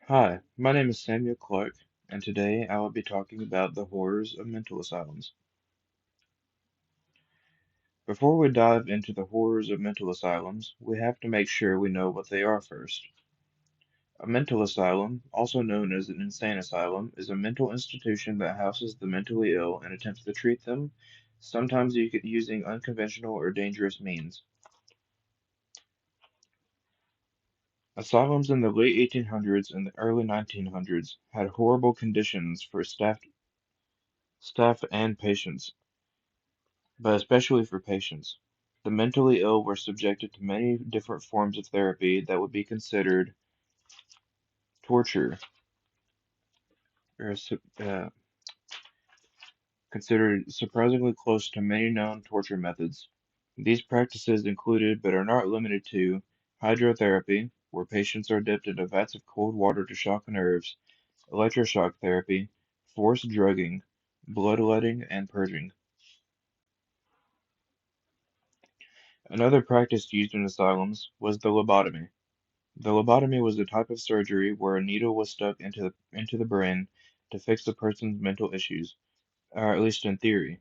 Hi, my name is Samuel Clark, and today I will be talking about the horrors of mental asylums. Before we dive into the horrors of mental asylums, we have to make sure we know what they are first. A mental asylum, also known as an insane asylum, is a mental institution that houses the mentally ill and attempts to treat them, sometimes using unconventional or dangerous means. Asylums in the late 1800s and the early 1900s had horrible conditions for staff and patients, but especially for patients. The mentally ill were subjected to many different forms of therapy that would be considered torture, or considered surprisingly close to many known torture methods. These practices included, but are not limited to, hydrotherapy, where patients are dipped into vats of cold water to shock nerves, electroshock therapy, forced drugging, bloodletting, and purging. Another practice used in asylums was the lobotomy. The lobotomy was a type of surgery where a needle was stuck into the brain to fix the person's mental issues, or at least in theory.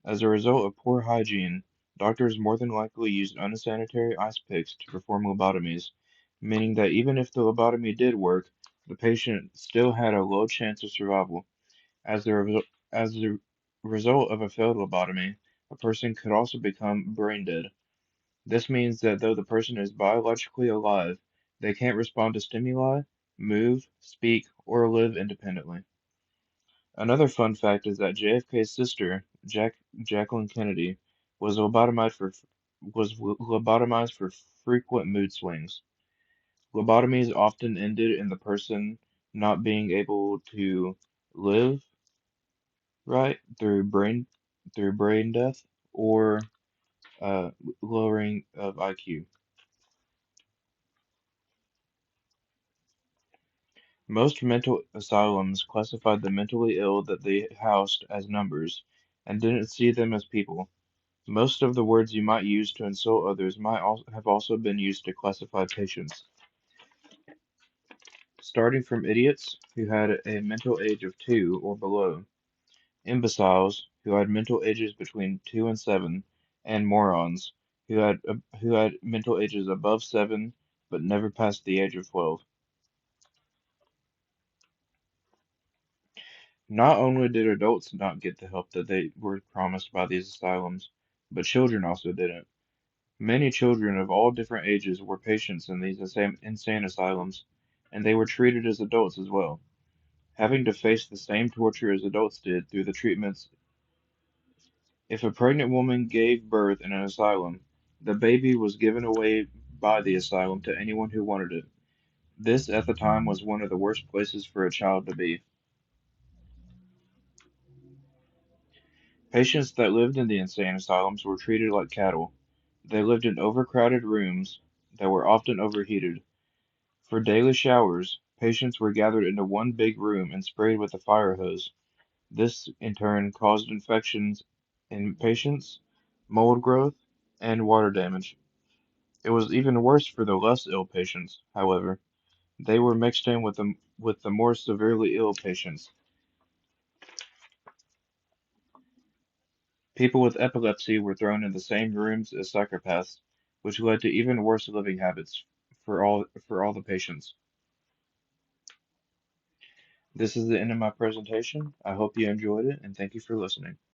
As a result of poor hygiene, doctors more than likely used unsanitary ice picks to perform lobotomies, meaning that even if the lobotomy did work, the patient still had a low chance of survival. As the result of a failed lobotomy, a person could also become brain dead. This means that though the person is biologically alive, they can't respond to stimuli, move, speak, or live independently. Another fun fact is that JFK's sister, Jacqueline Kennedy, was lobotomized for frequent mood swings. Lobotomies often ended in the person not being able to live right through brain death or uh, lowering of IQ. Most mental asylums classified the mentally ill that they housed as numbers, and didn't see them as people. Most of the words you might use to insult others might have also been used to classify patients, starting from idiots who had a mental age of 2 or below, imbeciles who had mental ages between 2 and 7, and morons who had mental ages above 7 but never passed the age of 12. Not only did adults not get the help that they were promised by these asylums, but children also didn't. Many children of all different ages were patients in these insane asylums, and they were treated as adults as well, having to face the same torture as adults did through the treatments. If a pregnant woman gave birth in an asylum, the baby was given away by the asylum to anyone who wanted it. This, at the time, was one of the worst places for a child to be. Patients that lived in the insane asylums were treated like cattle. They lived in overcrowded rooms that were often overheated. For daily showers, patients were gathered into one big room and sprayed with a fire hose. This, in turn, caused infections in patients, mold growth, and water damage. It was even worse for the less ill patients, however. They were mixed in with the more severely ill patients. People with epilepsy were thrown in the same rooms as psychopaths, which led to even worse living habits for all the patients. This is the end of my presentation. I hope you enjoyed it, and thank you for listening.